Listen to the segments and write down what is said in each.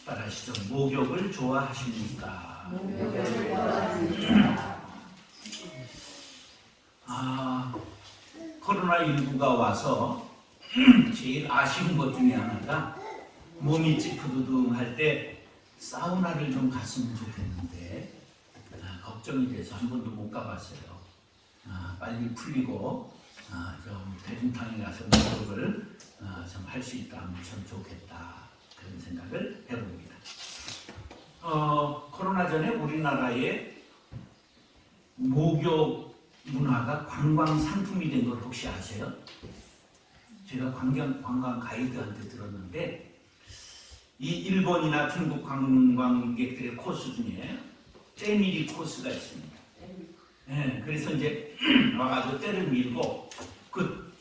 따라하시죠. 목욕을 좋아하십니까? 목욕을 좋아하십니까? 코로나19가 와서 제일 아쉬운 것 중에 하나가 몸이 찌푸두둥할 때 사우나를 좀 갔으면 좋겠는데 걱정이 돼서 한 번도 못 가봤어요. 빨리 풀리고 좀 대중탕에 가서 목욕을 좀 할 수 있다면 참 좋겠다, 그런 생각을 해봅니다. 코로나 전에 우리나라의 목욕 문화가 관광 상품이 된 걸 혹시 아세요? 제가 관광 가이드한테 들었는데 이 일본이나 중국 관광객들의 코스 중에 때밀이 코스가 있습니다. 네, 그래서 이제 와가지고 때를 밀고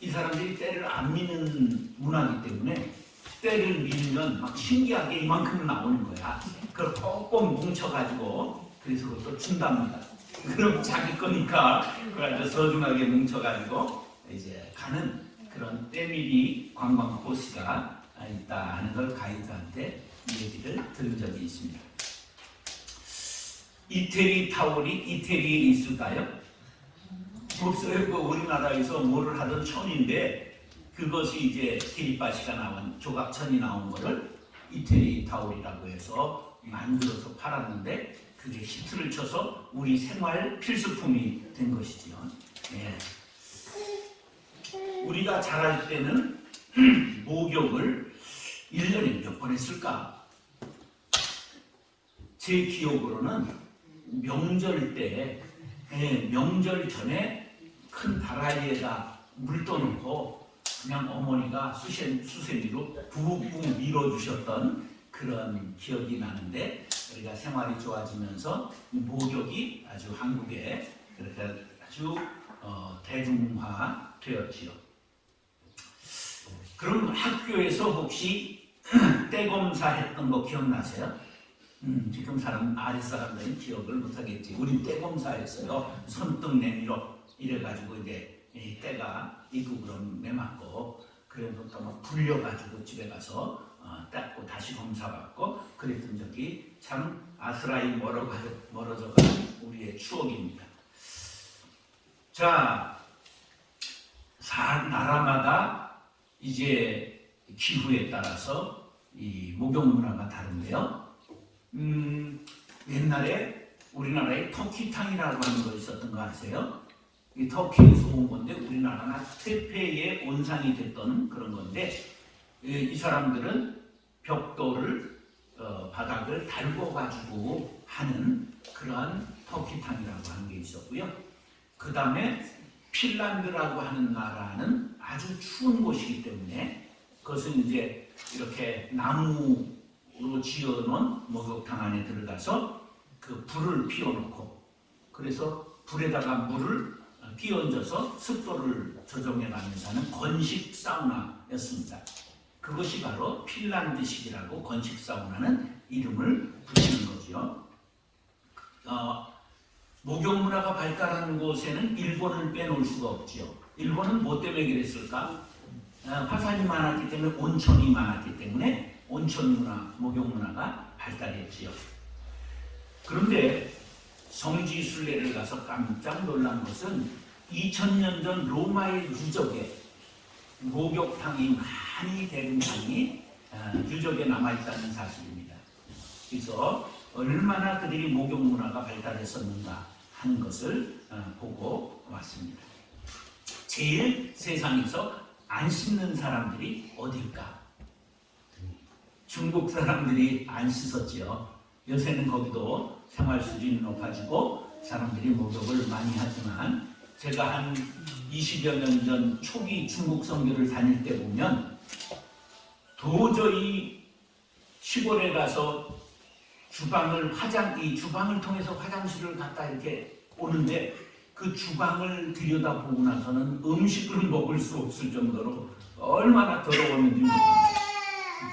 이 사람들이 때를 안 미는 문화이기 때문에 때를 밀면 막 신기하게 이만큼 나오는 거야. 그걸 꼭꼭 뭉쳐가지고 그래서 그것도 준답니다. 그럼 자기 거니까 그걸 아주 소중하게 뭉쳐가지고 이제 가는 그런 때밀이 관광 코스가 있다 하는 걸 가이드한테 얘기를 들은 적이 있습니다. 이태리 타월이 이태리에 있을까요? 없어요. 그 우리나라에서 뭐를 하던 천인데 그것이 이제 기리바시가 나온 조각천이 나온 거를 이태리 타월이라고 해서 만들어서 팔았는데 그게 히트를 쳐서 우리 생활 필수품이 된 것이지요. 예. 우리가 자랄 때는 목욕을 1년에 몇 번 했을까? 제 기억으로는 명절 때, 명절 전에 큰 다라이에다 물 떠놓고 그냥 어머니가 수세미로 부부 밀어주셨던 그런 기억이 나는데, 우리가 생활이 좋아지면서 목욕이 아주 한국에 그렇게 아주 대중화 되었지요. 그럼 학교에서 혹시 때검사 했던 거 기억나세요? 지금 아랫사람들은 기억을 못하겠지. 우리 때검사 했어요. 손등 내밀어 이래가지고 이제 때가 이국으로 매맞고 그래서 또 막 불려가지고 집에 가서 닦고 다시 검사받고 그랬던 적이 참 아스라이 멀어져가는 우리의 추억입니다. 자, 나라마다 이제 기후에 따라서 이 목욕 문화가 다른데요. 옛날에 우리나라에 터키탕이라고 하는 거 있었던 거 아세요? 이 터키에서 온 건데 우리나라가 퇴폐의 온상이 됐던 그런 건데 이 사람들은 벽돌을 바닥을 달궈가지고 하는 그러한 터키탕이라고 하는 게 있었고요. 그 다음에 핀란드라고 하는 나라는 아주 추운 곳이기 때문에 그것은 이제 이렇게 나무로 지어놓은 목욕탕 안에 들어가서 그 불을 피워놓고 그래서 불에다가 물을 끼얹어서 습도를 조정해가면서 하는 건식 사우나였습니다. 그것이 바로 핀란드식이라고 건식 사우나는 이름을 붙이는 거죠. 목욕 문화가 발달하는 곳에는 일본을 빼놓을 수가 없지요. 일본은 뭐 때문에 그랬을까? 화산이 많았기 때문에 온천이 많았기 때문에 온천 문화, 목욕 문화가 발달했지요. 그런데 성지순례를 가서 깜짝 놀란 것은 2000년 전 로마의 유적에 목욕탕이 많이 대중탕이 유적에 남아있다는 사실입니다. 그래서 얼마나 그들이 목욕 문화가 발달했었는가 하는 것을 보고 왔습니다. 제일 세상에서 안 씻는 사람들이 어딜까? 중국 사람들이 안 씻었지요. 요새는 거기도 생활 수준이 높아지고 사람들이 목욕을 많이 하지만 제가 한 20여 년 전 초기 중국 선교를 다닐 때 보면 도저히 시골에 가서 주방을 통해서 화장실을 갔다 이렇게 오는데 그 주방을 들여다보고 나서는 음식을 먹을 수 없을 정도로 얼마나 더러웠는지 모릅니다.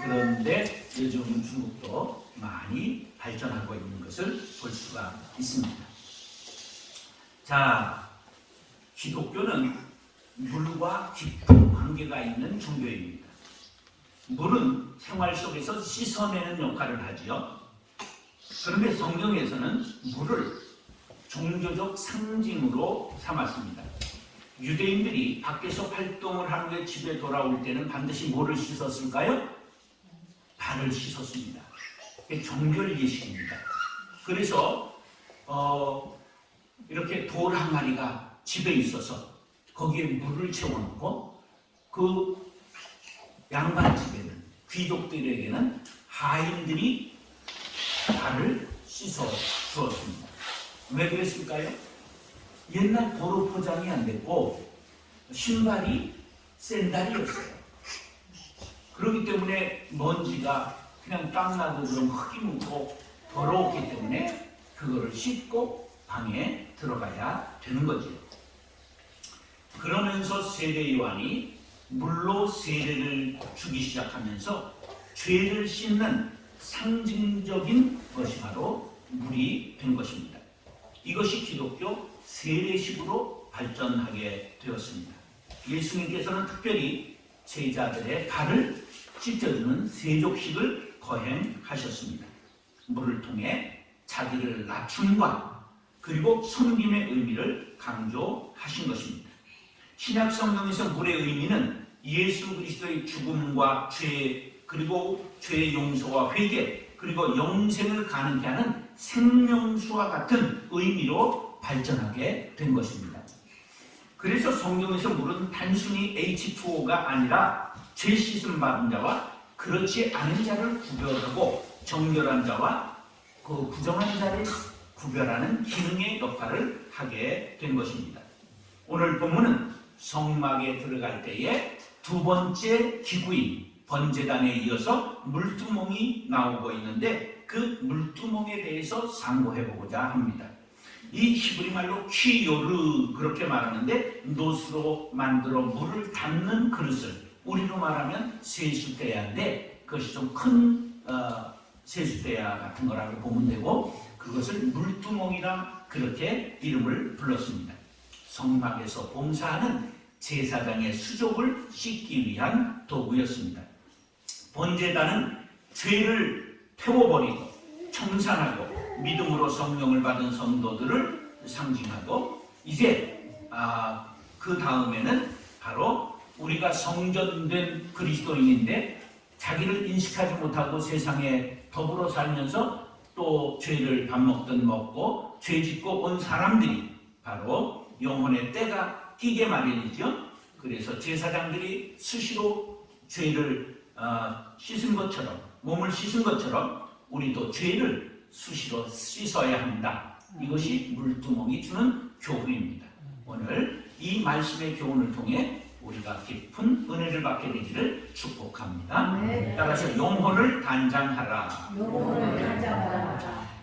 그런데 요즘 중국도 많이 발전하고 있는 것을 볼 수가 있습니다. 자, 기독교는 물과 깊은 관계가 있는 종교입니다. 물은 생활 속에서 씻어내는 역할을 하지요. 그런데 성경에서는 물을 종교적 상징으로 삼았습니다. 유대인들이 밖에서 활동을 한 후에 집에 돌아올 때는 반드시 뭐를 씻었을까요? 발을 씻었습니다. 이게 정결 예식입니다. 그래서 이렇게 돌 한 마리가 집에 있어서 거기에 물을 채워놓고 그 양반 집에는 귀족들에게는 하인들이 발을 씻어 주었습니다. 왜 그랬을까요? 옛날 도로 포장이 안 됐고 신발이 샌들이었어요. 그렇기 때문에 먼지가 그냥 땀나고 그런 흙이 묻고 더러웠기 때문에 그거를 씻고 방에 들어가야 되는 거죠. 그러면서 세례 요한이 물로 세례를 주기 시작하면서 죄를 씻는 상징적인 것이 바로 물이 된 것입니다. 이것이 기독교 세례식으로 발전하게 되었습니다. 예수님께서는 특별히 제자들의 발을 씻겨주는 세족식을 거행하셨습니다. 물을 통해 자기를 낮춤과 그리고 섬김의 의미를 강조하신 것입니다. 신약 성경에서 물의 의미는 예수 그리스도의 죽음과 죄, 그리고 죄의 용서와 회개, 그리고 영생을 가능케 하는 생명수와 같은 의미로 발전하게 된 것입니다. 그래서 성경에서 물은 단순히 H2O가 아니라 죄 씻음 받은 자와 그렇지 않은 자를 구별하고 정결한 자와 그 부정한 자를 구별하는 기능의 역할을 하게 된 것입니다. 오늘 본문은 성막에 들어갈 때에 두 번째 기구인 번제단에 이어서 물두멍이 나오고 있는데 그 물두멍에 대해서 상고해보고자 합니다. 이 히브리 말로 키요르 그렇게 말하는데 놋으로 만들어 물을 담는 그릇을 우리로 말하면 세수대야인데 그것이 좀 큰 세수대야 같은 거라고 보면 되고 그것을 물두멍이라 그렇게 이름을 불렀습니다. 성막에서 봉사하는 제사장의 수족을 씻기 위한 도구였습니다. 번제단은 죄를 태워버리고 청산하고 믿음으로 성령을 받은 성도들을 상징하고 이제 그 다음에는 바로 우리가 성전된 그리스도인인데 자기를 인식하지 못하고 세상에 더불어 살면서 또 죄를 밥 먹든 먹고 죄 짓고 온 사람들이 바로 영혼의 때가 끼게 마련이죠. 그래서 제사장들이 수시로 죄를 씻은 것처럼 몸을 씻은 것처럼 우리도 죄를 수시로 씻어야 한다. 이것이 물두멍이 주는 교훈입니다. 오늘 이 말씀의 교훈을 통해 우리가 깊은 은혜를 받게 되기를 축복합니다. 따라서 영혼을 단장하라.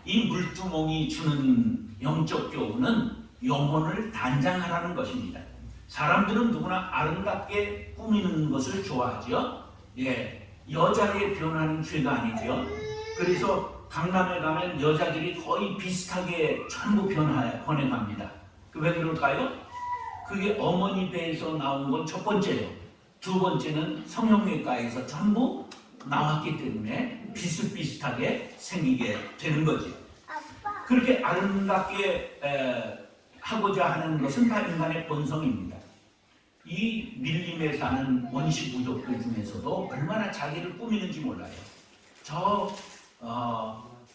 이 물두멍이 주는 영적 교훈은 영혼을 단장하라는 것입니다. 사람들은 누구나 아름답게 꾸미는 것을 좋아하죠. 여자에 변하는 죄가 아니죠. 그래서 강남에 가면 여자들이 거의 비슷하게 전부 번해갑니다. 왜 그럴까요? 그게 어머니 배에서 나온 건 첫 번째예요. 두 번째는 성형외과에서 전부 나왔기 때문에 비슷비슷하게 생기게 되는 거죠. 그렇게 아름답게 하고자 하는 것은 다 인간의 본성입니다. 이 밀림에 사는 원시 부족들 중에서도 얼마나 자기를 꾸미는지 몰라요. 저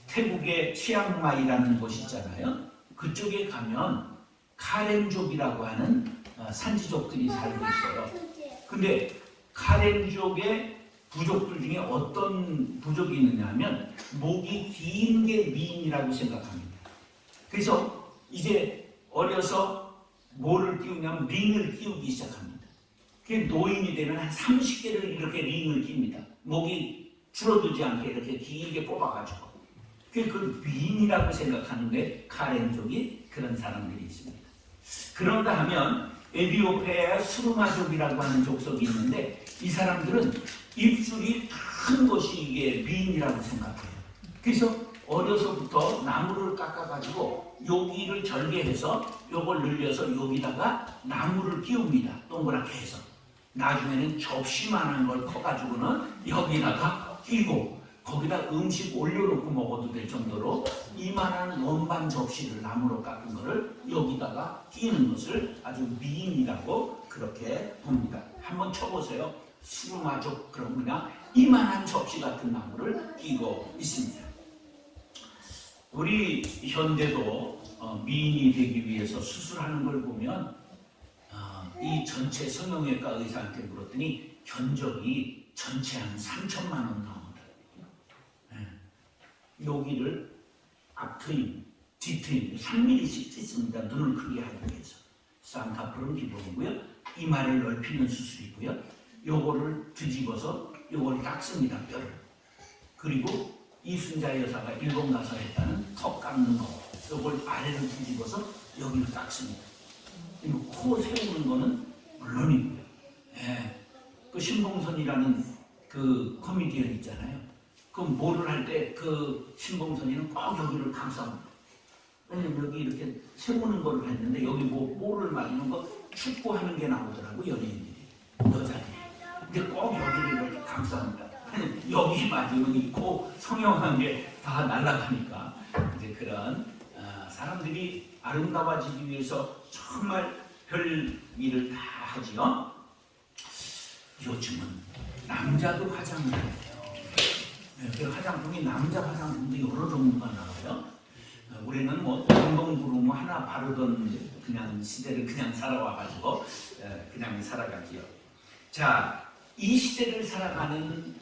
태국의 치앙마이라는 곳이 있잖아요. 그쪽에 가면 카렌족이라고 하는 산지족들이 살고 있어요. 근데 카렌족의 부족들 중에 어떤 부족이 있느냐 하면 목이 긴 게 미인이라고 생각합니다. 그래서 이제 어려서 뭐를 끼우냐면 링을 끼우기 시작합니다. 그게 노인이 되면 한 30개를 이렇게 링을 낍니다. 목이 줄어들지 않게 이렇게 길게 뽑아가지고. 그 미인이라고 생각하는데 카렌족이 그런 사람들이 있습니다. 그런가 하면 에디오피아의 수르마족이라고 하는 족속이 있는데 이 사람들은 입술이 큰 것이 이게 미인이라고 생각해요. 그래서 어려서부터 나무를 깎아가지고 여기를 절개해서 요걸 늘려서 여기다가 나무를 끼웁니다. 동그랗게 해서. 나중에는 접시만한 걸 커가지고는 여기다가 끼고 거기다 음식 올려놓고 먹어도 될 정도로 이만한 원반 접시를 나무로 깎은 거를 여기다가 끼는 것을 아주 미인이라고 그렇게 봅니다. 한번 쳐보세요. 수루마족 그런 그냥 이만한 접시 같은 나무를 끼고 있습니다. 우리 현대도 미인이 되기 위해서 수술하는 걸 보면 이 전체 성형외과 의사한테 물었더니 견적이 전체 한 3천만 원 나옵니다. 여기를 앞트임, 뒤트임 3mm씩 찢습니다. 눈을 크게 하기 위해서. 쌍꺼풀은 기본이고요. 이마를 넓히는 수술이고요. 요거를 뒤집어서 요걸 닦습니다. 뼈를. 그리고 이순자 여사가 일본 가서 했다는 턱 깎는 거. 요걸 아래로 뒤집어서 여기를 닦습니다. 그리고 코 세우는 거는 물론이고요. 그 신봉선이라는 그 코미디언 있잖아요. 그 뭐를 할 때 그 신봉선이는 꼭 여기를 감싸니다. 왜냐면 여기 이렇게 세우는 거를 했는데 여기 볼을 맞는 거 축구하는 게 나오더라고 연예인들이 여자들이. 근데 꼭 여기를 이렇게 감쌉니다. 여기 맞으면 이 코 성형한 게 다 날아가니까 이제 그런 사람들이 아름다워지기 위해서 정말 별 일을 다 하지요. 요즘은 남자도 화장을 해요. 그 화장품이 남자 화장품도 여러 종류가 나와요. 우리는 뭐 동동구름 하나 바르던 그냥 시대를 그냥 살아와가지고 그냥 살아가지요. 자, 이 시대를 살아가는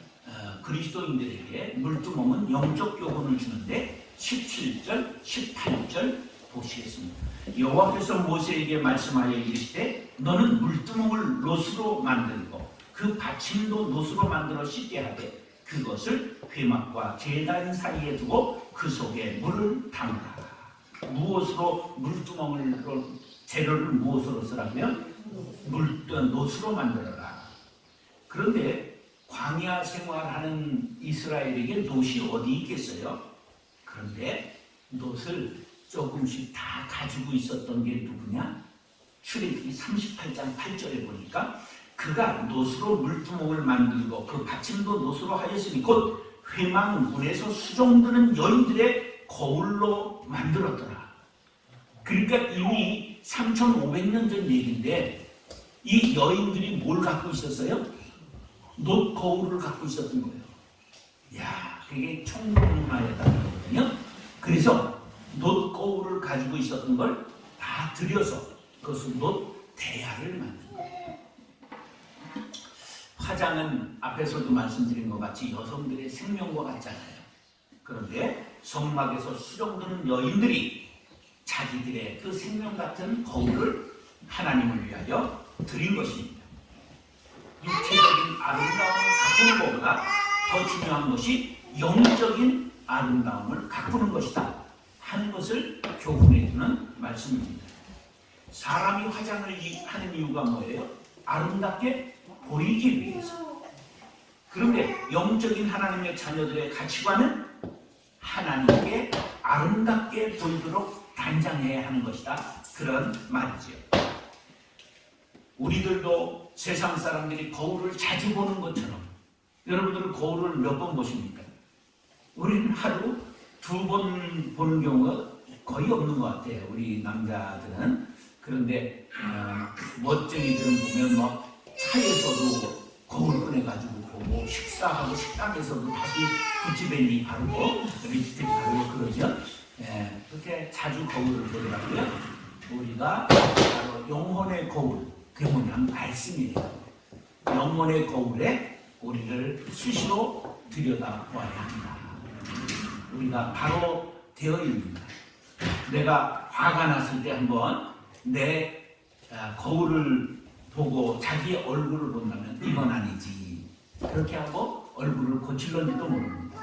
그리스도인들에게 물두멍은 영적 교훈을 주는데 17절, 18절 보시겠습니다. 여호와께서 모세에게 말씀하여 이르시되 너는 물두멍을 롯으로 만들고 그 받침도 롯으로 만들어 씻게 하되 그것을 회막과 제단 사이에 두고 그 속에 물을 담으라. 무엇으로 물두멍을 재료를 무엇으로 쓰라면 롯으로 만들어라. 그런데 광야 생활하는 이스라엘에게 롯이 어디 있겠어요? 그런데 롯을 조금씩 다 가지고 있었던 게 누구냐? 출애굽기 38장 8절에 보니까 그가 롯으로 물두멍을 만들고 그 받침도 롯으로 하였으니 곧 회막 문에서 수종드는 여인들의 거울로 만들었더라. 그러니까 이미 3,500년 전 얘기인데 이 여인들이 뭘 갖고 있었어요? 놋 거울을 갖고 있었던 거예요. 야, 그게 총문화였다는 거거든요. 그래서 놋 거울을 가지고 있었던 걸 다 들여서 그것을 놋 대야를 만든 거예요. 화장은 앞에서도 말씀드린 것 같이 여성들의 생명과 같잖아요. 그런데 성막에서 수종드는 여인들이 자기들의 그 생명 같은 거울을 하나님을 위하여 드린 것입니다. 육체적인 아름다움을 가꾸는 것보다 더 중요한 것이 영적인 아름다움을 가꾸는 것이다 하는 것을 교훈해 주는 말씀입니다. 사람이 화장을 하는 이유가 뭐예요? 아름답게 보이기 위해서. 그런데 영적인 하나님의 자녀들의 가치관은 하나님께 아름답게 보이도록 단장해야 하는 것이다. 그런 말이지요. 우리들도 세상 사람들이 거울을 자주 보는 것처럼 여러분들은 거울을 몇 번 보십니까? 우리는 하루 2번 보는 경우가 거의 없는 것 같아요. 우리 남자들은. 그런데 멋쟁이들은 보면 막 차에서도 거울 꺼내가지고 보고 식사하고 식당에서도 다시 구찌벨리 바르고 립스틱 바르고 그러죠. 그렇게 자주 거울을 보더라고요. 우리가 바로 영혼의 거울, 그게 뭐냐면 말씀이에요. 영혼의 거울에 우리를 수시로 들여다보아야 한다. 우리가 바로 되어 있는다. 내가 화가 났을 때 한번 내 거울을 보고 자기 얼굴을 본다면 이건 아니지. 그렇게 하고 얼굴을 고칠런지도 모릅니다.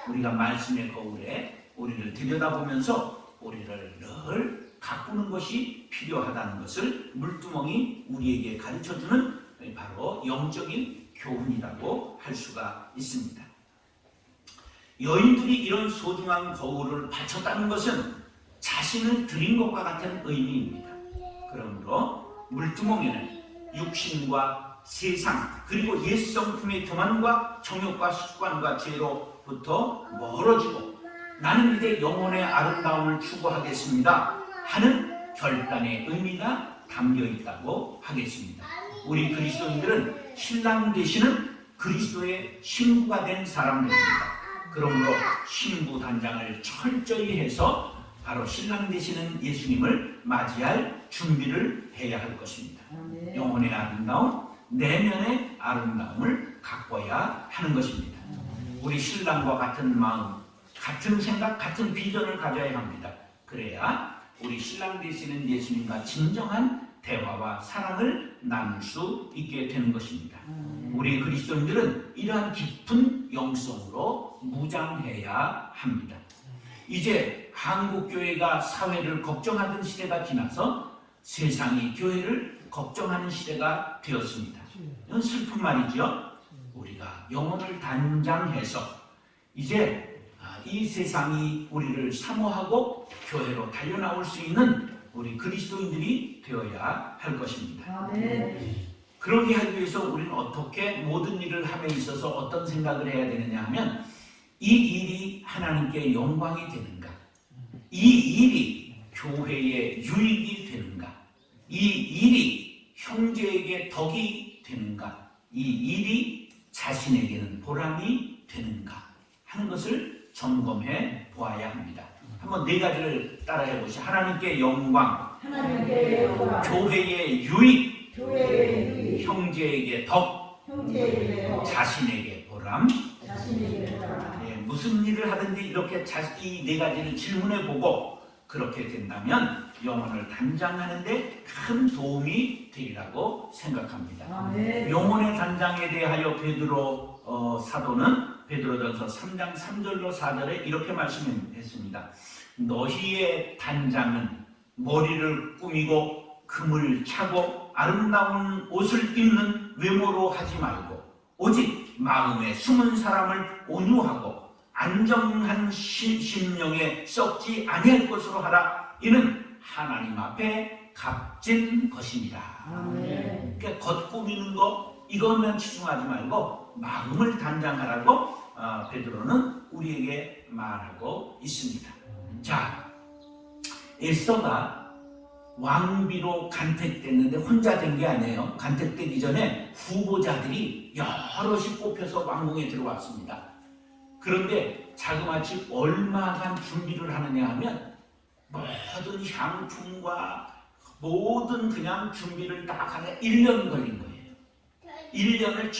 우리가 말씀의 거울에 우리를 들여다보면서 우리를 늘 가꾸는 것이 필요하다는 것을 물두멍이 우리에게 가르쳐주는 바로 영적인 교훈이라고 할 수가 있습니다. 여인들이 이런 소중한 거울을 바쳤다는 것은 자신을 드린 것과 같은 의미입니다. 그러므로 물두멍에는 육신과 세상 그리고 옛성품의 교만과 정욕과 습관과 죄로부터 멀어지고 나는 이제 영혼의 아름다움을 추구하겠습니다 하는 결단의 의미가 담겨 있다고 하겠습니다. 우리 그리스도인들은 신랑 되시는 그리스도의 신부가 된 사람들입니다. 그러므로 신부 단장을 철저히 해서 바로 신랑 되시는 예수님을 맞이할 준비를 해야 할 것입니다. 영혼의 아름다움, 내면의 아름다움을 가꿔야 하는 것입니다. 우리 신랑과 같은 마음, 같은 생각, 같은 비전을 가져야 합니다. 그래야 우리 신랑 되시는 예수님과 진정한 대화와 사랑을 나눌 수 있게 되는 것입니다. 우리 그리스도인들은 이러한 깊은 영성으로 무장해야 합니다. 이제 한국교회가 사회를 걱정하던 시대가 지나서 세상이 교회를 걱정하는 시대가 되었습니다. 이건 슬픈 말이죠. 우리가 영혼을 단장해서 이제 이 세상이 우리를 사모하고 교회로 달려나올 수 있는 우리 그리스도인들이 되어야 할 것입니다. 그러게 하기 위해서 우리는 어떻게 모든 일을 함에 있어서 어떤 생각을 해야 되느냐 하면 이 일이 하나님께 영광이 되는가? 이 일이 교회의 유익이 되는가? 이 일이 형제에게 덕이 되는가? 이 일이 자신에게는 보람이 되는가? 하는 것을 점검해 보아야 합니다. 한번 네 가지를 따라해 보시죠. 하나님께 영광, 교회의 유익, 형제에게 덕, 자신에게 보람. 무슨 일을 하든지 이렇게 이 네 가지를 질문해 보고 그렇게 된다면 영혼을 단장하는데 큰 도움이 되리라고 생각합니다. 영혼의 단장에 대하여 베드로 사도는 베드로전서 3장 3절로 4절에 이렇게 말씀했습니다. 너희의 단장은 머리를 꾸미고 금을 차고 아름다운 옷을 입는 외모로 하지 말고 오직 마음에 숨은 사람을 온유하고 안정한 심령에 썩지 아니할 것으로 하라. 이는 하나님 앞에 값진 것입니다. 그러니까 겉 꾸미는 거 이것만 치중하지 말고 마음을 단장하라고 베드로는 우리에게 말하고 있습니다. 자, 에스더가 왕비로 간택됐는데 혼자 된 게 아니에요. 간택되기 전에 후보자들이 여럿이 뽑혀서 왕궁에 들어왔습니다. 그런데 자그마치 얼마간 준비를 하느냐 하면 모든 향품과 모든 그냥 준비를 딱 하는데 1년 걸린 거예요. 1년을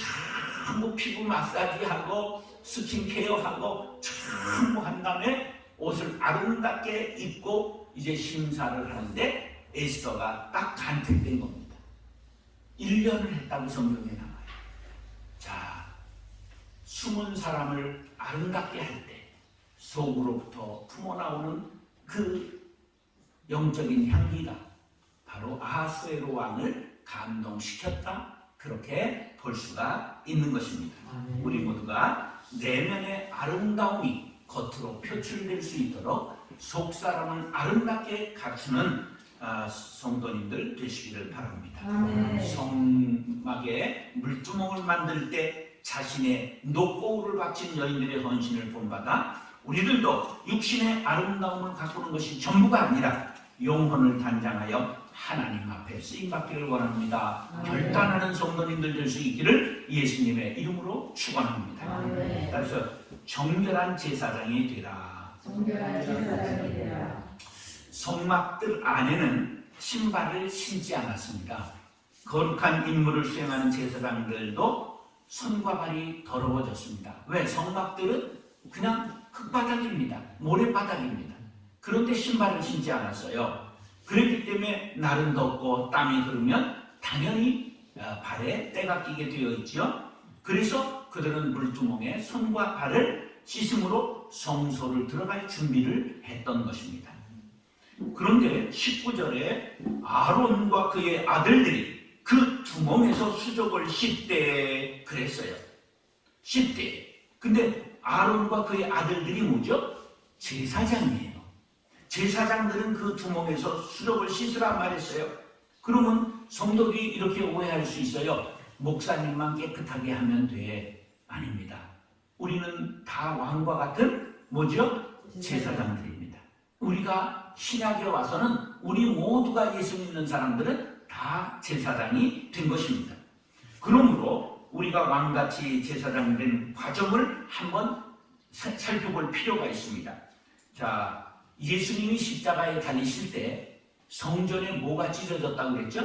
전부 피부 마사지하고 스킨케어하고 전부 한 다음에 옷을 아름답게 입고 이제 심사를 하는데 에스더가 딱 간택된 겁니다. 1년을 했다고 성경에 나와요. 자, 숨은 사람을 아름답게 할 때 속으로부터 품어나오는 그 영적인 향기가 바로 아하수에로 왕을 감동시켰다. 그렇게 볼 수가 있는 것입니다. 우리 모두가 내면의 아름다움이 겉으로 표출될 수 있도록 속사람을 아름답게 갖추는 성도님들 되시기를 바랍니다. 성막에 물두멍을 만들 때 자신의 녹고울을 바친 여인들의 헌신을 본받아 우리들도 육신의 아름다움을 가꾸는 것이 전부가 아니라 영혼을 단장하여 하나님 앞에 쓰임받기를 원합니다. 결단하는 성도님들 될 수 있기를 예수님의 이름으로 축원합니다. 그래서 정결한 제사장이 되라. 성막들 안에는 신발을 신지 않았습니다. 거룩한 임무를 수행하는 제사장들도 손과 발이 더러워졌습니다. 왜? 성막들은 그냥 흙바닥입니다. 모래바닥입니다. 그런데 신발을 신지 않았어요. 그렇기 때문에 날은 덥고 땀이 흐르면 당연히 발에 때가 끼게 되어 있죠. 그래서 그들은 물두멍에 손과 발을 씻음으로 성소를 들어갈 준비를 했던 것입니다. 그런데 19절에 아론과 그의 아들들이 그 두멍에서 수족을 씻되 그랬어요. 씻되. 근데 아론과 그의 아들들이 뭐죠? 제사장이에요. 제사장들은 그 두멍에서 수족을 씻으라 말했어요. 그러면 성도들이 이렇게 오해할 수 있어요. 목사님만 깨끗하게 하면 돼. 아닙니다. 우리는 다 왕과 같은 뭐죠? 제사장들입니다. 우리가 신약에 와서는 우리 모두가 예수 믿는 사람들은 다 제사장이 된 것입니다. 그러므로 우리가 왕같이 제사장이 된 과정을 한번 살펴볼 필요가 있습니다. 자, 예수님이 십자가에 달리실 때 성전에 뭐가 찢어졌다고 그랬죠?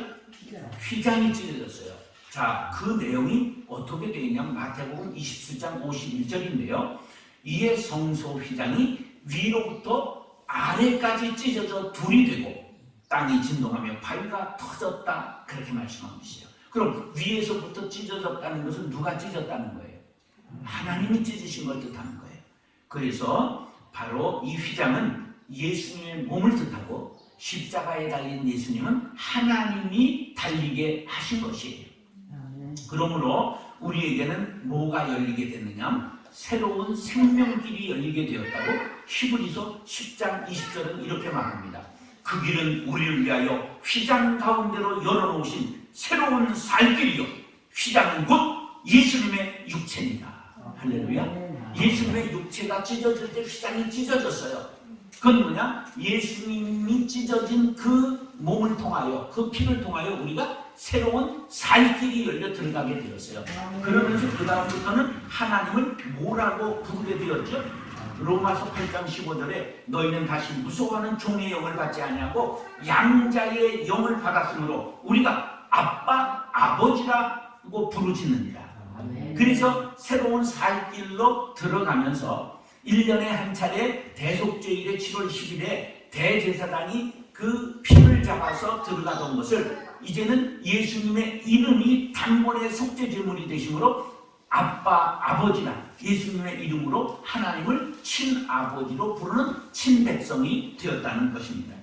휘장이 찢어졌어요. 자, 그 내용이 어떻게 되어 있냐면 마태복음 27장 51절인데요. 이에 성소 휘장이 위로부터 아래까지 찢어져 둘이 되고 땅이 진동하며 바위가 터졌다. 그렇게 말씀하고 있어요. 그럼 위에서부터 찢어졌다는 것은 누가 찢었다는 거예요? 하나님이 찢으신 걸 뜻하는 거예요. 그래서 바로 이 휘장은 예수님의 몸을 뜻하고 십자가에 달린 예수님은 하나님이 달리게 하신 것이에요. 그러므로 우리에게는 뭐가 열리게 됐느냐? 새로운 생명길이 열리게 되었다고 히브리서 10장 20절은 이렇게 말합니다. 그 길은 우리를 위하여 휘장 가운데로 열어놓으신 새로운 살 길이요. 휘장은 곧 예수님의 육체입니다. 할렐루야. 예수님의 육체가 찢어질 때 휘장이 찢어졌어요. 그건 뭐냐? 예수님이 찢어진 그 몸을 통하여, 그 피를 통하여 우리가 새로운 살 길이 열려 들어가게 되었어요. 그러면서 그 다음부터는 하나님을 뭐라고 부르게 되었죠? 로마서 8장 15절에 너희는 다시 무서워하는 종의 영을 받지 아니하고 양자의 영을 받았으므로 우리가 아빠, 아버지라고 부르짖느니라. 그래서 새로운 살 길로 들어가면서 1년에 한 차례 대속죄일의 7월 10일에 대제사장이 그 피를 잡아서 들어가던 것을 이제는 예수님의 이름이 단번에 속죄제물이 되심으로 아빠, 아버지라 예수님의 이름으로 하나님을 친아버지로 부르는 친백성이 되었다는 것입니다.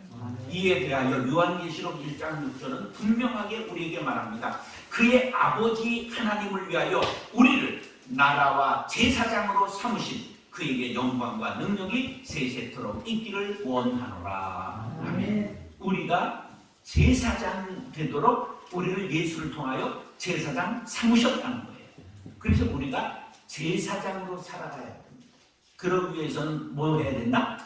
이에 대하여 요한계시록 1장 6절은 분명하게 우리에게 말합니다. 그의 아버지 하나님을 위하여 우리를 나라와 제사장으로 삼으신 그에게 영광과 능력이 세세토록 있기를 원하노라. 아멘. 우리가 제사장 되도록 우리를 예수를 통하여 제사장 삼으셨다는 거예요. 그래서 우리가 제사장으로 살아가야 됩니다. 그러기 위해서는 뭐 해야 된다?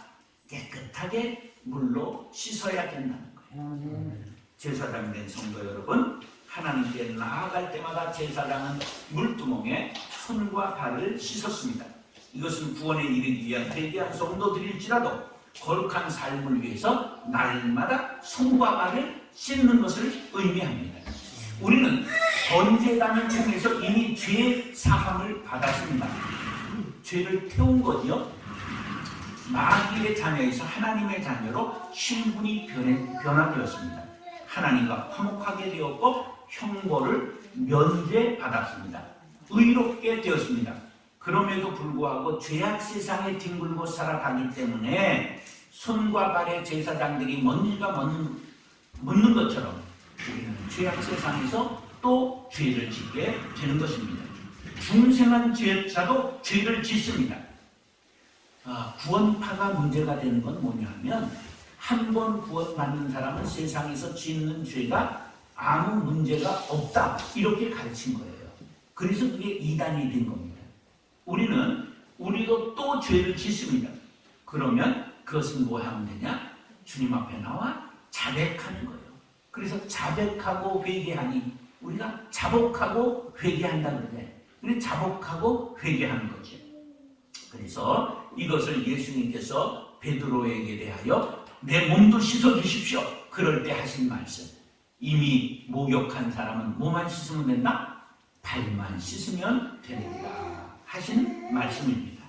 깨끗하게 물로 씻어야 된다는 거예요. 제사장 된 성도 여러분, 하나님께 나아갈 때마다 제사장은 물두멍에 손과 발을 씻었습니다. 이것은 구원에 이르기 위한 회개한 성도들일지라도 거룩한 삶을 위해서 날마다 손과 발을 씻는 것을 의미합니다. 우리는 번제단을 통해서 이미 죄 사함을 받았습니다. 죄를 태운 거지요. 마귀의 자녀에서 하나님의 자녀로 신분이 변화되었습니다. 하나님과 화목하게 되었고 형벌을 면제받았습니다. 의롭게 되었습니다. 그럼에도 불구하고 죄악 세상에 뒹굴고 살아가기 때문에 손과 발의 제사장들이 먼지가 묻는 것처럼 우리는 죄악 세상에서 또 죄를 짓게 되는 것입니다. 중생한 죄자도 죄를 짓습니다. 구원파가 문제가 되는 건 뭐냐면 한 번 구원받는 사람은 세상에서 짓는 죄가 아무 문제가 없다 이렇게 가르친 거예요. 그래서 그게 이단이 된 겁니다. 우리도 또 죄를 짓습니다. 그러면 그것은 뭐 하면 되냐? 주님 앞에 나와 자백하는 거예요. 그래서 자백하고 회개하니 우리가 자복하고 회개한다 그러잖아요. 우리 자복하고 회개하는 거죠. 그래서 이것을 예수님께서 베드로에게 대하여 내 몸도 씻어 주십시오. 그럴 때 하신 말씀. 이미 목욕한 사람은 뭐만 씻으면 된다? 발만 씻으면 됩니다. 하신 말씀입니다.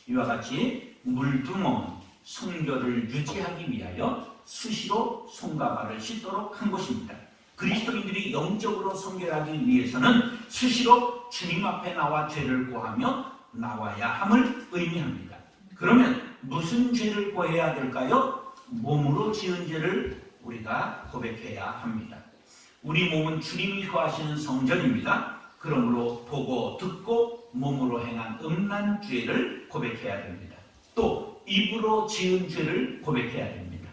이와 같이 물두멍은 순결을 유지하기 위하여 수시로 손과 발을 씻도록 한 것입니다. 그리스도인들이 영적으로 순결하기 위해서는 수시로 주님 앞에 나와 죄를 고하며 나와야 함을 의미합니다. 그러면 무슨 죄를 고해야 될까요? 몸으로 지은 죄를 우리가 고백해야 합니다. 우리 몸은 주님이 거하시는 성전입니다. 그러므로 보고 듣고 몸으로 행한 음란 죄를 고백해야 됩니다. 또 입으로 지은 죄를 고백해야 됩니다.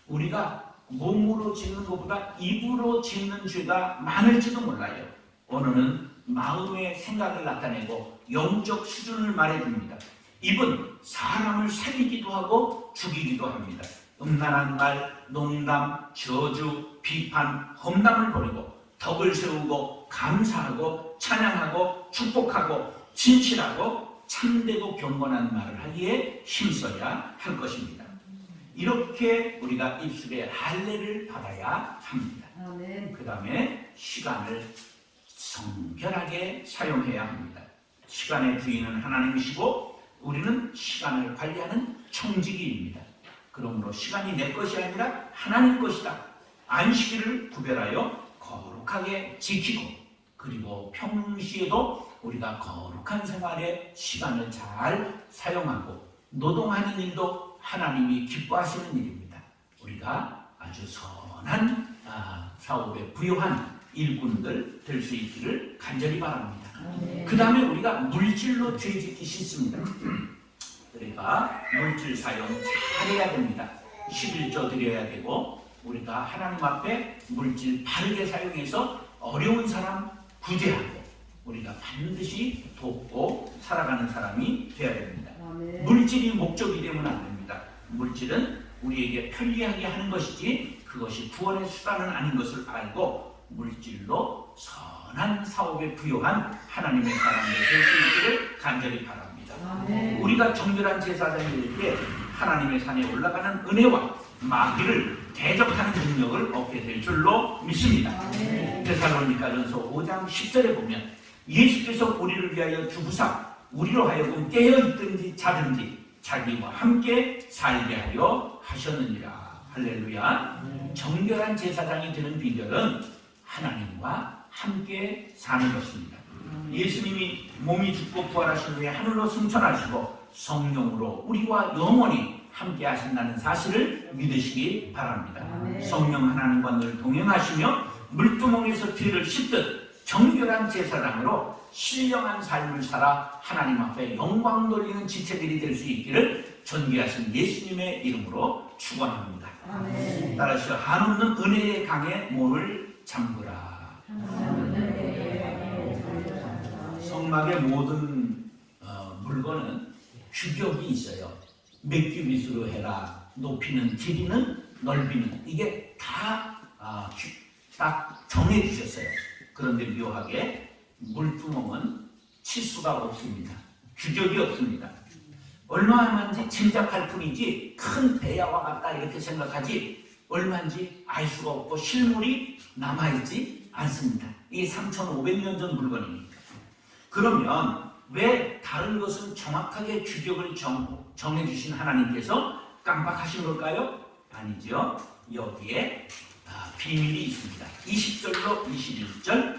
우리가 몸으로 짓는 것보다 입으로 짓는 죄가 많을지도 몰라요. 언어는 마음의 생각을 나타내고 영적 수준을 말해줍니다. 입은 사람을 살리기도 하고 죽이기도 합니다. 음란한 말, 농담, 저주, 비판, 험담을 버리고 덕을 세우고 감사하고 찬양하고 축복하고 진실하고 참되고 경건한 말을 하기에 힘써야 할 것입니다. 이렇게 우리가 입술에 할례를 받아야 합니다. 그 다음에 시간을 성결하게 사용해야 합니다. 시간의 주인은 하나님이시고 우리는 시간을 관리하는 청지기입니다. 그러므로 시간이 내 것이 아니라 하나님 것이다. 안식일을 구별하여 거룩하게 지키고 그리고 평시에도 우리가 거룩한 생활에 시간을 잘 사용하고 노동하는 일도 하나님이 기뻐하시는 일입니다. 우리가 아주 선한 사업에 부유한 일꾼들 될 수 있기를 간절히 바랍니다. 그 다음에 우리가 물질로 죄짓기 싫습니다. 그러니까 물질 사용 잘해야 됩니다. 11조 드려야 되고 우리가 하나님 앞에 물질 바르게 사용해서 어려운 사람 구제하고 우리가 반드시 돕고 살아가는 사람이 되어야 됩니다. 물질이 목적이 되면 안 됩니다. 물질은 우리에게 편리하게 하는 것이지 그것이 구원의 수단은 아닌 것을 알고 물질로 선한 사업에 부요한 하나님의 사람들 될 수 있기를 간절히 바랍니다. 우리가 정결한 제사장이 될 때 하나님의 산에 올라가는 은혜와 마귀를 대적하는 능력을 얻게 될 줄로 믿습니다. 데살로니가전서 5장 10절에 보면 예수께서 우리를 위하여 죽으사 우리로 하여금 깨어있든지 자든지 자기와 함께 살게 하려 하셨느니라. 할렐루야. 정결한 제사장이 되는 비결은 하나님과 함께 사는 것입니다. 예수님이 몸이 죽고 부활하신 후에 하늘로 승천하시고 성령으로 우리와 영원히 함께 하신다는 사실을 믿으시기 바랍니다. 성령 하나님과 늘 동행하시며 물두멍에서 죄를 씻듯 정결한 제사장으로 신령한 삶을 살아 하나님 앞에 영광 돌리는 지체들이 될 수 있기를 존귀하신 예수님의 이름으로 축원합니다. 따라서 한없는 은혜의 강에 몸을 잠그라. 성막의 모든 물건은 규격이 있어요. 몇 규빗으로 해라. 높이는, 길이는, 넓이는 이게 다 딱 정해 주셨어요. 그런데 묘하게 물두멍은 치수가 없습니다. 규격이 없습니다. 얼마만지 짐작할 뿐이지 큰 배야와 같다 이렇게 생각하지 얼마인지 알 수가 없고 실물이 남아있지 않습니다. 이게 3,500년 전 물건입니다. 그러면 왜 다른 것은 정확하게 규격을 정해주신 하나님께서 깜빡하신 걸까요? 아니죠. 여기에 비밀이 있습니다. 20절로 21절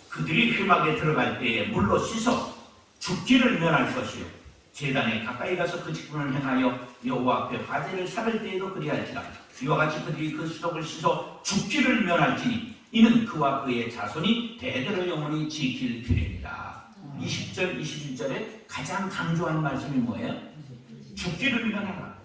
그들이 회막에 들어갈 때에 물로 씻어 죽기를 면할 것이요 제단에 가까이 가서 그 직분을 행하여 여호와 앞에 화제를 살을 때에도 그리할지라. 이와 같이 그들이 그 수독을 씻어 죽기를 면할지니 이는 그와 그의 자손이 대대로 영원히 지킬 규례니라. 20절 21절에 가장 강조한 말씀이 뭐예요? 죽기를 면하라.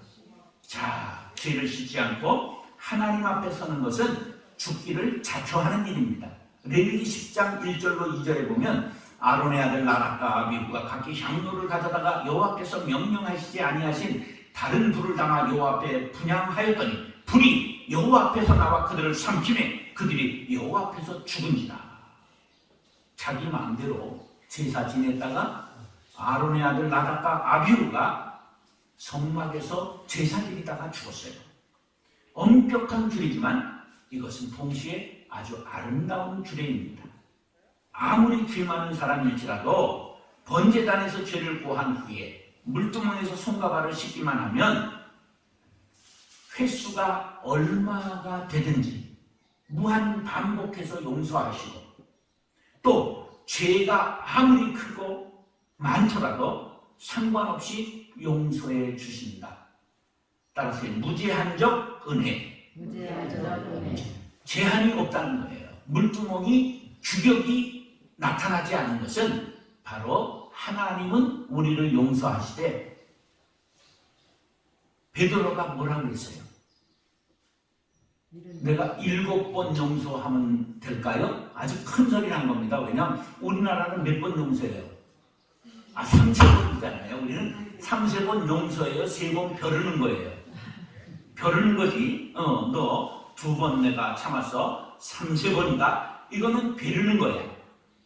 자, 죄를 씻지 않고 하나님 앞에 서는 것은 죽기를 자초하는 일입니다. 레위기 10장 1절로 2절에 보면 아론의 아들 나답과 아비후가 각기 향로를 가져다가 여호와께서 명령하시지 아니하신 다른 불을 담아 여호와 앞에 분향하였더니 불이 여호와 앞에서 나와 그들을 삼키매 그들이 여호와 앞에서 죽은지라. 자기 마음대로 제사 지냈다가 아론의 아들 나답과 아비후가 성막에서 제사 드리다가 죽었어요. 엄격한 규례지만 이것은 동시에 아주 아름다운 규례입니다. 아무리 죄 많은 사람일지라도 번제단에서 죄를 고한 후에 물두멍에서 손과 발을 씻기만 하면 횟수가 얼마가 되든지 무한 반복해서 용서하시고 또 죄가 아무리 크고 많더라도 상관없이 용서해 주신다. 따라서 무제한적 은혜, 제한이 없다는 거예요. 물두멍이 규격이 나타나지 않은 것은 바로 하나님은 우리를 용서하시되 베드로가 뭐라고 했어요? 내가 7번 용서하면 될까요? 아주 큰 소리 난 겁니다. 왜냐하면 우리나라는 몇 번 용서해요? 3세번이잖아요. 우리는 3세번 용서해요. 3번 벼르는 거예요. 벼르는 거지. 너 2번 내가 참았어. 3세번이다. 이거는 벼르는 거야.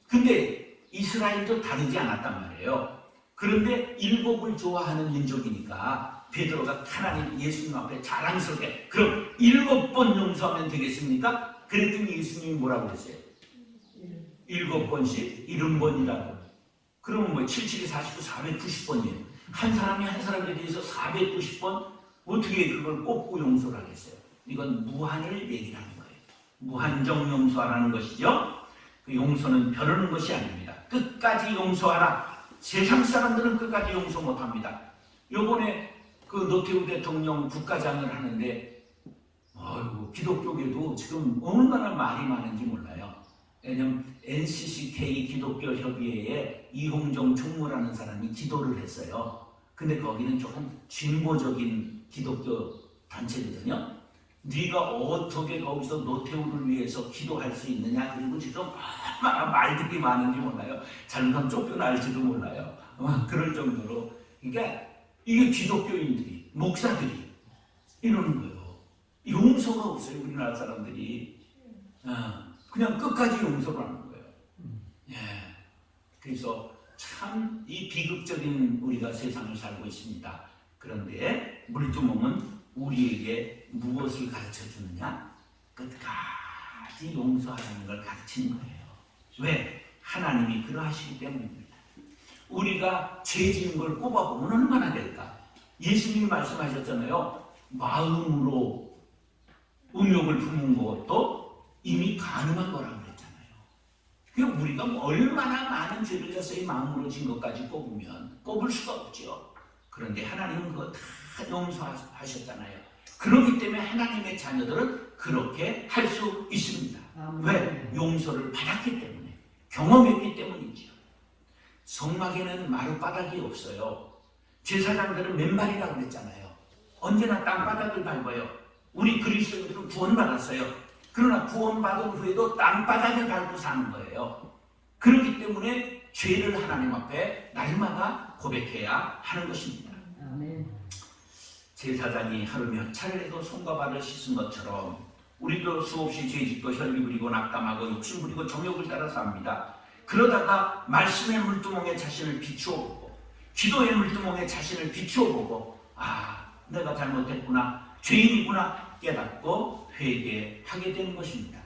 근데 이스라엘도 다르지 않았단 말이에요. 그런데 7을 좋아하는 민족이니까 베드로가 하나님 예수님 앞에 자랑스럽게 그럼 7번 용서하면 되겠습니까? 그랬더니 예수님이 뭐라고 그랬어요? 7번씩 70번이라고. 그러면 뭐 77, 49, 490번이에요. 한 사람이 한 사람에 대해서 490번 어떻게 그걸 꼽고 용서를 하겠어요? 이건 무한을 얘기하는 거예요. 무한정 용서하라는 것이죠. 그 용서는 벼르는 것이 아닙니다. 끝까지 용서하라. 세상 사람들은 끝까지 용서 못합니다. 요번에 그 노태우 대통령 국가장을 하는데 아이고 기독교계도 지금 얼마나 말이 많은지 몰라요. 왜냐면 NCCK 기독교 협의회에 이홍정 총무라는 사람이 기도를 했어요. 근데 거기는 조금 진보적인 기독교 단체거든요. 네가 어떻게 거기서 노태우를 위해서 기도할 수 있느냐. 그리고 지금 얼마나 말들이 많은지 몰라요. 잘못하면 쫓겨날지도 몰라요. 그럴 정도로. 그러니까 이게 기독교인들이 목사들이 이러는 거예요. 용서가 없어요. 우리나라 사람들이 그냥 끝까지 용서를 하는 거예요. 예. 그래서 참 이 비극적인 우리가 세상을 살고 있습니다. 그런데 물두멍은 우리에게 무엇을 가르쳐 주느냐? 끝까지 용서하는 걸 가르치는 거예요. 왜? 하나님이 그러하시기 때문입니다. 우리가 죄 지은 걸 꼽아보면 얼마나 될까? 예수님이 말씀하셨잖아요. 마음으로 음욕을 품은 것도 이미 가늠한 거라고 그랬잖아요. 그러니까 우리가 얼마나 많은 죄를 졌어요. 마음으로 진 것까지 꼽을 수가 없죠. 그런데 하나님은 그거 다 용서하셨잖아요. 그렇기 때문에 하나님의 자녀들은 그렇게 할 수 있습니다. 왜? 용서를 받았기 때문에, 경험했기 때문이지요. 성막에는 마룻바닥이 없어요. 제사장들은 맨발이라고 그랬잖아요. 언제나 땅바닥을 밟아요. 우리 그리스도인들은 구원받았어요. 그러나 구원받은 후에도 땅바닥을 밟고 사는 거예요. 그렇기 때문에 죄를 하나님 앞에 날마다 고백해야 하는 것입니다. 제사장이 하루 몇 차례라도 손과 발을 씻은 것처럼 우리도 수없이 죄짓고 혈기 부리고 낙담하고 욕심 부리고 정욕을 따라 삽니다. 그러다가 말씀의 물두멍에 자신을 비추어 보고 기도의 물두멍에 자신을 비추어 보고 내가 잘못했구나, 죄인이구나 깨닫고 회개하게 되는 것입니다.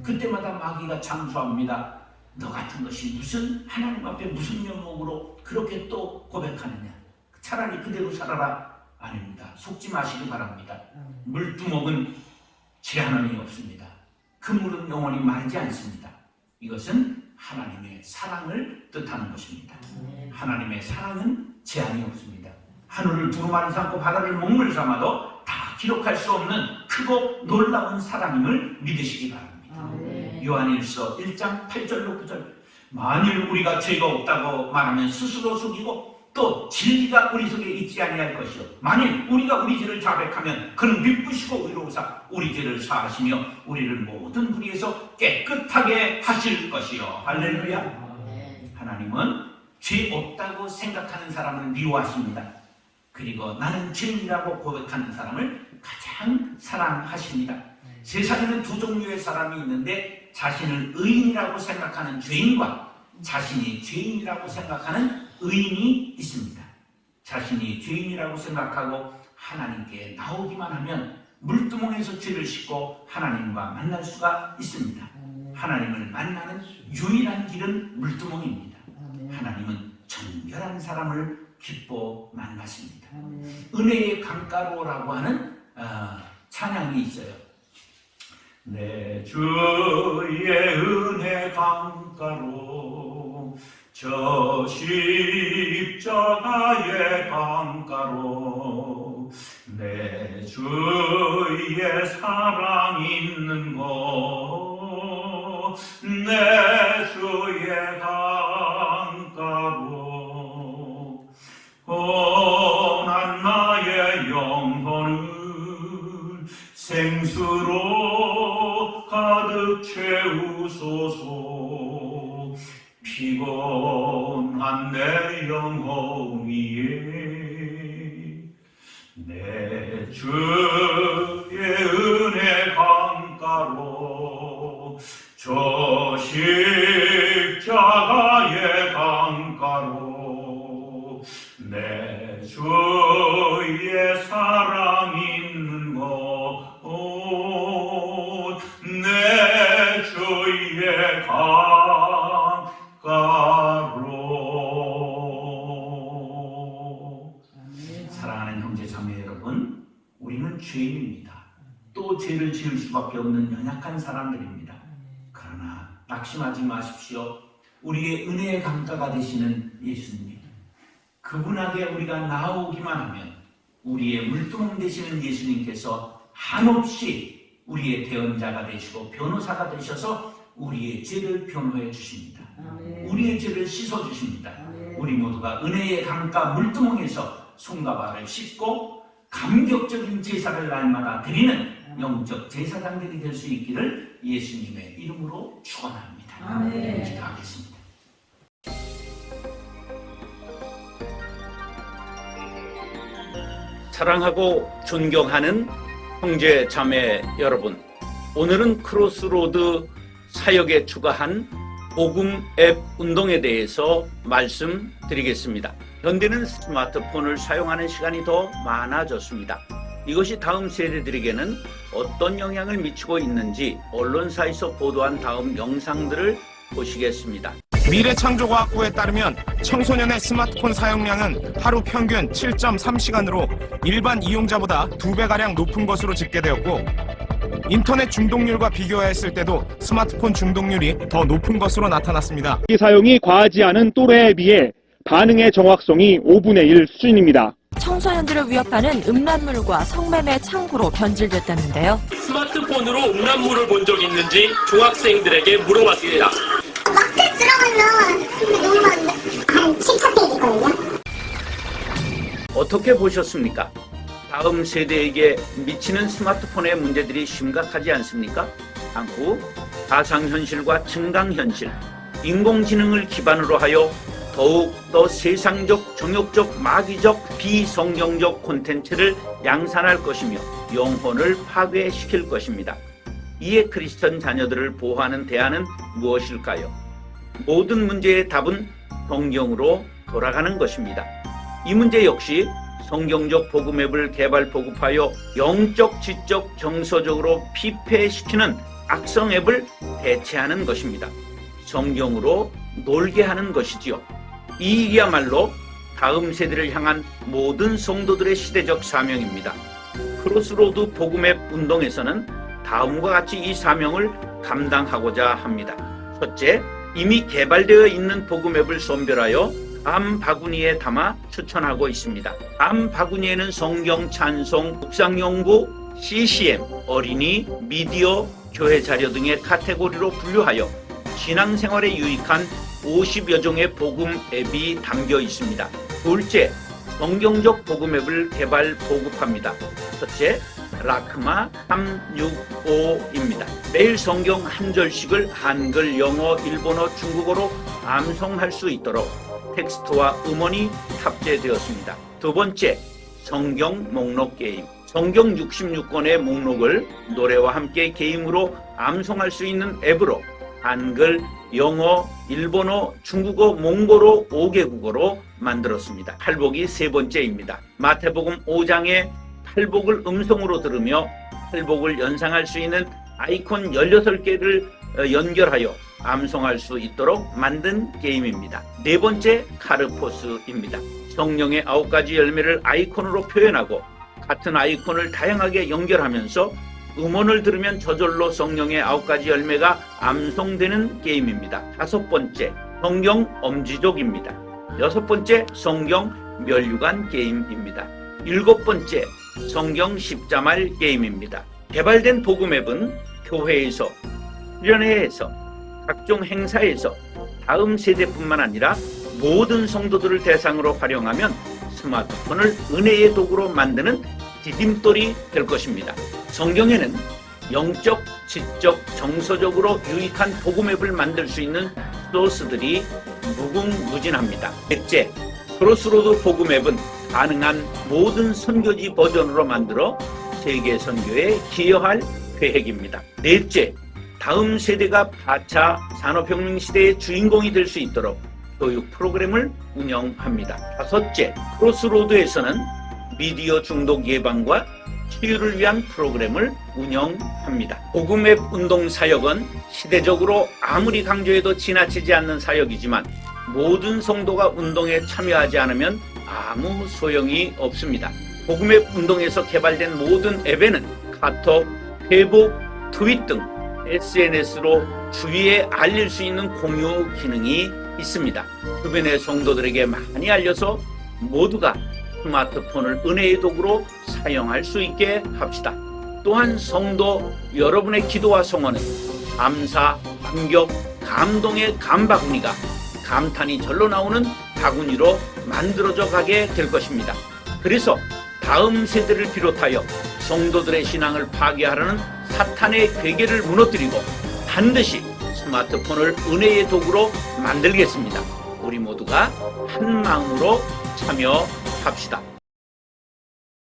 그때마다 마귀가 장수합니다. 너 같은 것이 무슨 하나님 앞에 무슨 면목으로 그렇게 또 고백하느냐. 차라리 그대로 살아라. 아닙니다. 속지 마시기 바랍니다. 물두멍은 제한함이 없습니다. 그 물은 영원히 마르지 않습니다. 이것은 하나님의 사랑을 뜻하는 것입니다. 하나님의 사랑은 제한이 없습니다. 하늘을 두루마리 삼고 바다를 먹물 삼아도 다 기록할 수 없는 크고 놀라운 사랑임을 믿으시기 바랍니다. 요한일서 1장 8절로 9절. 만일 우리가 죄가 없다고 말하면 스스로 속이고 또 진리가 우리 속에 있지 아니할 것이요 만일 우리가 우리 죄를 자백하면 그는 미쁘시고 의로우사 우리 죄를 사하시며 우리를 모든 불의에서 깨끗하게 하실 것이요. 할렐루야. 하나님은 죄 없다고 생각하는 사람을 미워하십니다. 그리고 나는 죄인이라고 고백하는 사람을 가장 사랑하십니다. 세상에는 두 종류의 사람이 있는데 자신을 의인이라고 생각하는 죄인과 자신이 죄인이라고 생각하는 의인이 있습니다. 자신이 죄인이라고 생각하고 하나님께 나오기만 하면 물두멍에서 죄를 씻고 하나님과 만날 수가 있습니다. 하나님을 만나는 유일한 길은 물두멍입니다. 하나님은 정결한 사람을 기뻐 만나십니다. 은혜의 강가로라고 하는 찬양이 있어요. 내 주의 은혜 강가로 저 십자가의 강가로 내 주의 사랑 있는 곳 내 주의 강가로 고난 나의 영혼을 생수로 피곤한 내 영혼 위에 내 주의 은혜 강가로 저 십자가의 강가로 내 주의 사랑 있는 곳 내 주의 강가로. 사랑하는 형제 자매 여러분, 우리는 죄인입니다. 또 죄를 지을 수밖에 없는 연약한 사람들입니다. 그러나 낙심하지 마십시오. 우리의 은혜의 강가가 되시는 예수님, 그분에게 우리가 나아오기만 하면 우리의 물두멍 되시는 예수님께서 한없이 우리의 대언자가 되시고 변호사가 되셔서 우리의 죄를 변호해 주십니다. 우리의 죄를 씻어 주십니다. 우리 모두가 은혜의 강가 물두멍에서 손과 발을 씻고 감격적인 제사를 날마다 드리는 영적 제사장들이 될 수 있기를 예수님의 이름으로 축원합니다. 기도하겠습니다. 사랑하고 존경하는 형제 자매 여러분, 오늘은 크로스로드 사역에 추가한 복음 앱 운동에 대해서 말씀드리겠습니다. 현대는 스마트폰을 사용하는 시간이 더 많아졌습니다. 이것이 다음 세대들에게는 어떤 영향을 미치고 있는지 언론사에서 보도한 다음 영상들을 보시겠습니다. 미래창조과학부에 따르면 청소년의 스마트폰 사용량은 하루 평균 7.3시간으로 일반 이용자보다 2배가량 높은 것으로 집계되었고, 인터넷 중독률과 비교했을 때도 스마트폰 중독률이 더 높은 것으로 나타났습니다. 이 사용이 과하지 않은 또래에 비해 반응의 정확성이 5분의 1 수준입니다. 청소년들을 위협하는 음란물과 성매매 창구로 변질됐다는데요. 스마트폰으로 음란물을 본 적 있는지 중학생들에게 물어봤습니다. 막대 들어가면 너무 많은데 한 7차 페이지거든요. 어떻게 보셨습니까? 다음 세대에게 미치는 스마트폰의 문제들이 심각하지 않습니까? 한국 가상현실과 증강현실, 인공지능을 기반으로 하여 더욱 더 세상적, 정욕적, 마귀적, 비성경적 콘텐츠를 양산할 것이며 영혼을 파괴시킬 것입니다. 이에 크리스천 자녀들을 보호하는 대안은 무엇일까요? 모든 문제의 답은 성경으로 돌아가는 것입니다. 이 문제 역시 성경적 복음 앱을 개발 보급하여 영적, 지적, 정서적으로 피폐시키는 악성 앱을 대체하는 것입니다. 성경으로 놀게 하는 것이지요. 이 일이야말로 다음 세대를 향한 모든 성도들의 시대적 사명입니다. 크로스로드 복음 앱 운동에서는 다음과 같이 이 사명을 감당하고자 합니다. 첫째, 이미 개발되어 있는 복음 앱을 선별하여 다음 바구니에 담아 추천하고 있습니다. 다음 바구니에는 성경, 찬송, 묵상연구, CCM, 어린이, 미디어, 교회 자료 등의 카테고리로 분류하여 신앙생활에 유익한 50여 종의 복음 앱이 담겨 있습니다. 둘째, 성경적 복음 앱을 개발 보급합니다. 첫째, 라크마 365입니다. 매일 성경 한 절씩을 한글, 영어, 일본어, 중국어로 암송할 수 있도록 텍스트와 음원이 탑재되었습니다. 두 번째, 성경 목록 게임. 성경 66권의 목록을 노래와 함께 게임으로 암송할 수 있는 앱으로 한글, 영어, 일본어, 중국어, 몽골어 5개국어로 만들었습니다. 팔복이 세 번째입니다. 마태복음 5장의 팔복을 음성으로 들으며 팔복을 연상할 수 있는 아이콘 16개를 연결하여 암송할 수 있도록 만든 게임입니다. 네 번째, 카르포스입니다. 성령의 9가지 열매를 아이콘으로 표현하고 같은 아이콘을 다양하게 연결하면서 음원을 들으면 저절로 성령의 9가지 열매가 암송되는 게임입니다. 다섯 번째, 성경 엄지족입니다. 여섯 번째, 성경 멸류관 게임입니다. 일곱 번째, 성경 십자말 게임입니다. 개발된 복음 앱은 교회에서, 수련회에서, 각종 행사에서 다음 세대뿐만 아니라 모든 성도들을 대상으로 활용하면 스마트폰을 은혜의 도구로 만드는 디딤돌이 될 것입니다. 성경에는 영적, 지적, 정서적으로 유익한 복음 앱을 만들 수 있는 소스들이 무궁무진합니다. 넷째, 크로스로드 복음 앱은 가능한 모든 선교지 버전으로 만들어 세계 선교에 기여할 계획입니다. 넷째, 다음 세대가 4차 산업혁명 시대의 주인공이 될 수 있도록 교육 프로그램을 운영합니다. 다섯째, 크로스로드에서는 미디어 중독 예방과 치유를 위한 프로그램을 운영합니다. 복음앱 운동 사역은 시대적으로 아무리 강조해도 지나치지 않는 사역이지만 모든 성도가 운동에 참여하지 않으면 아무 소용이 없습니다. 복음앱 운동에서 개발된 모든 앱에는 카톡, 페이북, 트윗 등 SNS로 주위에 알릴 수 있는 공유 기능이 있습니다. 주변의 성도들에게 많이 알려서 모두가 스마트폰을 은혜의 도구로 사용할 수 있게 합시다. 또한 성도 여러분의 기도와 성원은 감사, 감격, 감동의 감바구니가 감탄이 절로 나오는 바구니로 만들어져 가게 될 것입니다. 그래서 다음 세대를 비롯하여 성도들의 신앙을 파괴하려는 사탄의 괴계를 무너뜨리고 반드시 스마트폰을 은혜의 도구로 만들겠습니다. 우리 모두가 한 마음으로 참여합시다.